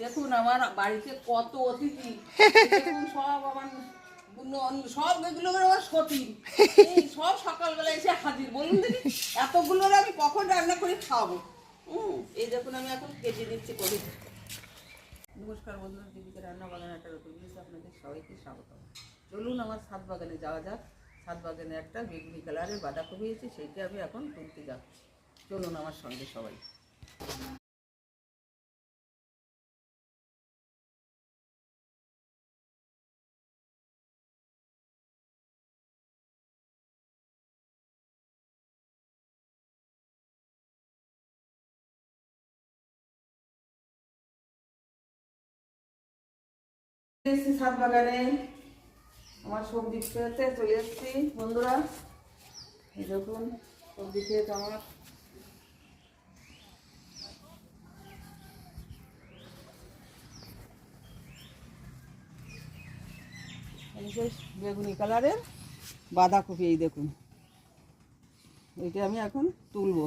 দেখুন আমার বাড়িতে কত অতিথি, দেখুন সব আমার সব এগুলো আমার সতীন, এই সব সকালবেলা এসে হাজির। বলুন দেখি এতগুলো আমি কখন রান্না করে খাওয়াবো? এই দেখুন আমি এখন কেটে নিচ্ছি করি। নমস্কার বন্ধুরা, দীপিকা রান্না বাগান একটা রকম আপনাদের সবাইকে স্বাগত। চলুন আমার ছাদ বাগানে যাওয়া যাক। ছাদ বাগানে একটা বেগুনি কালারের বাঁধাকপি হয়েছে, সেইটা আমি এখন তুলতে যাচ্ছি। চলুন আমার সঙ্গে সবাই। এসেছি ছাদ বাগানে, আমার সবজি খেতে চলে এসেছি বন্ধুরা। এই দেখুন সবজি খেতে আমার বেগুনি কালারের বাঁধাকপি। এই দেখুন এইটা আমি এখন তুলবো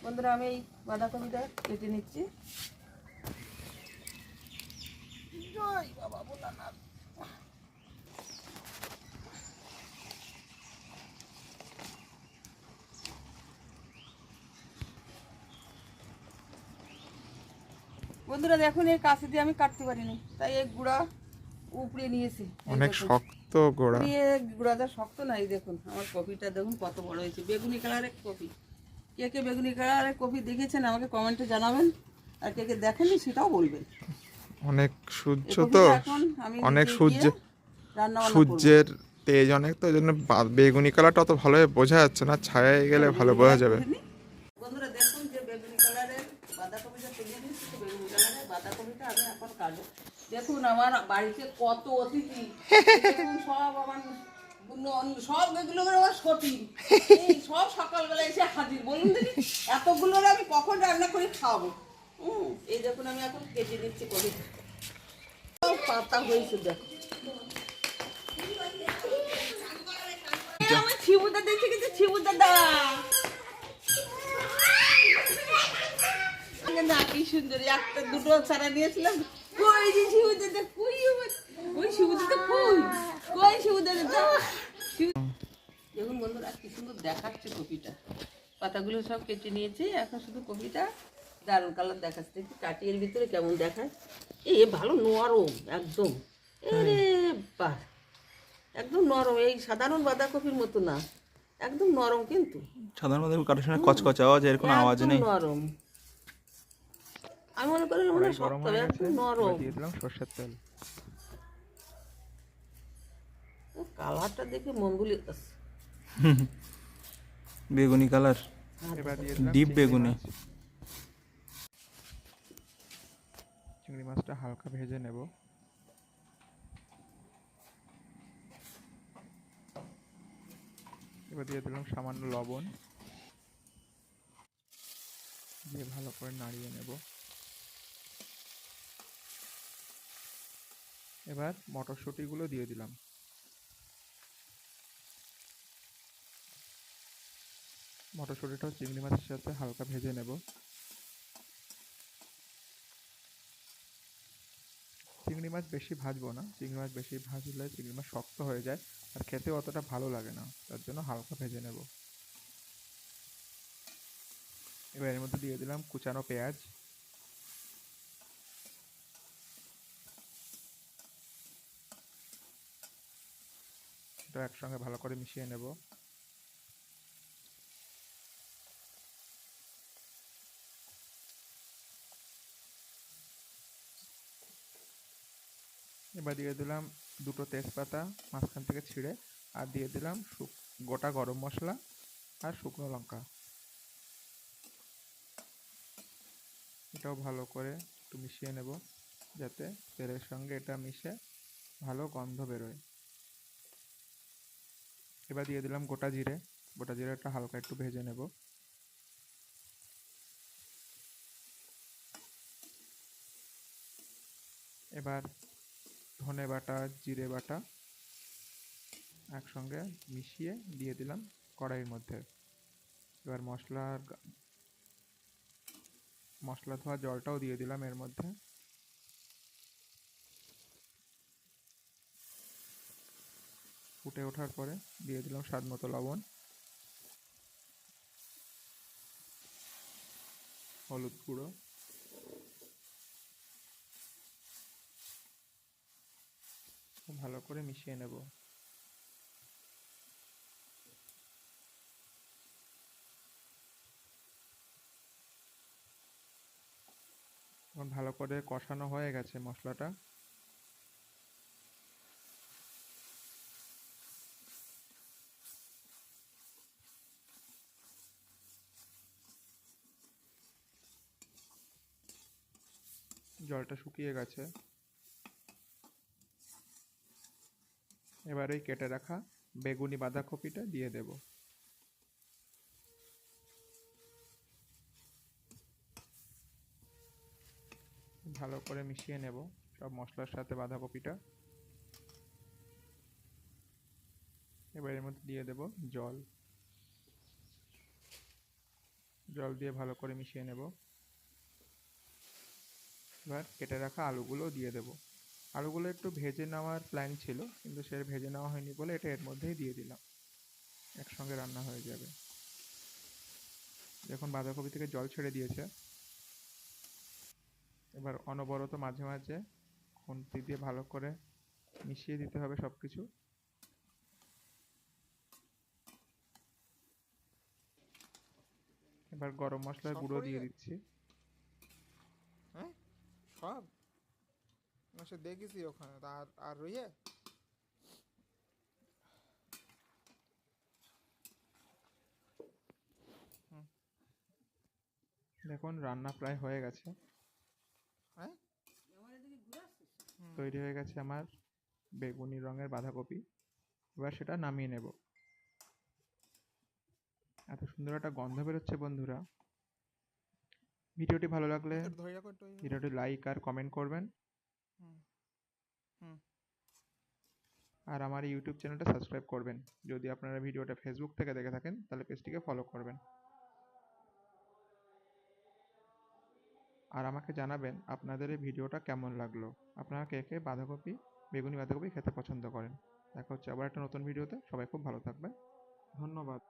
বন্ধুরা। আমি এই বাঁধাকপিটা কেটে নিচ্ছি। জয় বাবা ভোলানাথ। বন্ধুরা দেখুন এই কাছে দিয়ে আমি কাটতে পারিনি, তাই এই গুঁড়া উপড়ে নিয়েছি। অনেক শক্ত গোড়া, গুঁড়াটা শক্ত নাই। দেখুন আমার কপিটা দেখুন কত বড় হয়েছে, বেগুনি কালারের কপি। কে কে বেগুনি কালারের কপি দেখেছেন আমাকে কমেন্টে জানাবেন, আর কে কে দেখেননি সেটাও বলবেন। অনেক সূর্য তো, অনেক সূর্যের তেজ অনেক, তো এই জন্য বেগুনি কালারটা অত ভালোভাবে বোঝা যাচ্ছে না, ছায়ায় গেলে ভালো বোঝা যাবে। বন্ধুরা দেখুন যে বেগুনি কালারের বাঁধাকপিটা তুলে দিচ্ছি, বেগুনি কালারের বাঁধাকপিটা আমি এখন কাটবো। দেখুন আমার বাড়িতে কত অতিথি, দেখুন সব আমার সব এগুলো আমার সতীন, এই সব সকালবেলা এসে হাজির। বলুন দেখি এতগুলো আমি কখন রান্না করে খাওয়াবো? এই দেখুন আমি এখন কেটে নিচ্ছি করি। পাতা হয়েছে দেখো, আমার ছিবুদা দেখছে কিন্তু ছিবুদা দা না, কি সুন্দর একটা দুটো চারা নিয়েছিলাম। কই যে ছিবুদা কই, ওই ছিবুদা কই ছিবুদা। দেখুন বন্ধুরা কি সুন্দর দেখাচ্ছে কপিটা, পাতাগুলো সব কেটে নিয়েছি, এখন শুধু কপিটা দারুণ কালার দেখাচ্ছে। দেখি কাটিয়ের ভিতরে কেমন দেখায়। এ ভালো নরম একদম, এরে বাহ একদম নরম, এই সাধারণ বাঁধাকপির মতো না, একদম নরম। কিন্তু সাধারণ বাঁধাকপি কাটার সময় কচকচে আওয়াজ, এর কোনো আওয়াজ নেই। নরম, আমি মনে করি মনে শক্ত, একদম নরম। দিয়ে দিলাম সরষের তেল। কালারটা দেখে মন গুলি বেগুনি কালার, এবার দিয়ে দিলাম ডিপ বেগুনি। চিংড়ি মাছটা হালকা ভেজে নেব। এবার দিয়ে দিলাম সামান্য লবণ, দিয়ে ভালো করে নাড়িয়ে নেব। এবার মটরশুঁটিগুলো দিয়ে দিলাম। মটরশুঁটিটাও চিংড়ি মাছের সাথে হালকা ভেজে নেব। চিংড়ি মাছ বেশি ভাজবো না, চিংড়ি মাছ বেশি ভাজলে চিংড়ি মাছ শক্ত হয়ে যায় আর খেতে অতটা ভালো লাগে না, তার জন্য হালকা ভেজে নেব। এবার এর মধ্যে দিয়ে দিলাম কুচানো পেঁয়াজ, এটা একসঙ্গে ভালো করে মিশিয়ে নেব। এবার দিয়ে দিলাম দুটো তেজপাতা মাঝখান থেকে ছিঁড়ে, আর দিয়ে দিলাম গোটা গরম মশলা আর শুকনো লঙ্কা। এটাও ভালো করে একটু মিশিয়ে নেব, যাতে তেলের সঙ্গে এটা মিশে ভালো গন্ধ বেরোয়। এবার দিয়ে দিলাম গোটা জিরে, গোটা জিরেটা হালকা একটু ভেজে নেব। এবার ধনে বাটা জিরে বাটা একসঙ্গে মিশিয়ে দিয়ে দিলাম কড়াইয়ের মধ্যে। এবার মশলা ধোয়া জলটাও দিয়ে দিলাম এর মধ্যে, ফুটে ওঠার পরে দিয়ে দিলাম স্বাদ মতো লবণ, হলুদ গুঁড়ো, ভালো করে মিশিয়ে নেব। এখন ভালো করে কষানো হয়ে গেছে মশলাটা। জলটা শুকিয়ে গেছে। এবার ওই কেটে রাখা বেগুনি বাঁধাকপিটা দিয়ে দেব। ভালো করে মিশিয়ে নেব সব মশলার সাথে বাঁধাকপিটা। এবার এর মধ্যে দিয়ে দেব জল। জল দিয়ে ভালো করে মিশিয়ে নেব। এবার কেটে রাখা আলুগুলো দিয়ে দেব। আলুগুলো একটু ভেজে নেওয়ার প্ল্যান ছিল, কিন্তু সে ভেজে নেওয়া হয়নি বলে এটা এর মধ্যেই দিয়ে দিলাম, একসঙ্গে রান্না হয়ে যাবে। দেখুন বাঁধাকপি থেকে জল ছেড়ে দিয়েছে। এবার অনবরত মাঝে মাঝে খুন্তি দিয়ে ভালো করে মিশিয়ে দিতে হবে সব কিছু। এবার গরম মশলার গুঁড়ো দিয়ে দিচ্ছি। হ্যাঁ সব সে দেখেছি ওখানে আর আর রইয়ে দেখুন রান্না প্রায় হয়ে গেছে। হ্যাঁ আমার এদিকে ঘুরে আসছিস? তৈরি হয়ে গেছে আমার বেগুনি রঙের বাঁধাকপি। এবার সেটা নামিয়ে নেব। এত সুন্দর একটা গন্ধ বেরোচ্ছে বন্ধুরা। ভিডিওটি ভালো লাগলে একটু ধরে রাখো একটু ভিডিওটি লাইক আর কমেন্ট করবেন। হুম আর আমার ইউটিউব চ্যানেলটা সাবস্ক্রাইব করবেন। যদি আপনারা ভিডিওটা ফেসবুক থেকে দেখে থাকেন তাহলে পেজটিকে ফলো করবেন। আর আমাকে জানাবেন আপনাদের এই ভিডিওটা কেমন লাগলো। আপনারা কে কে বেগুনি বাঁধাকপি খেতে পছন্দ করেন। দেখা হচ্ছে আবার একটা নতুন ভিডিওতে। সবাই খুব ভালো থাকবেন। ধন্যবাদ।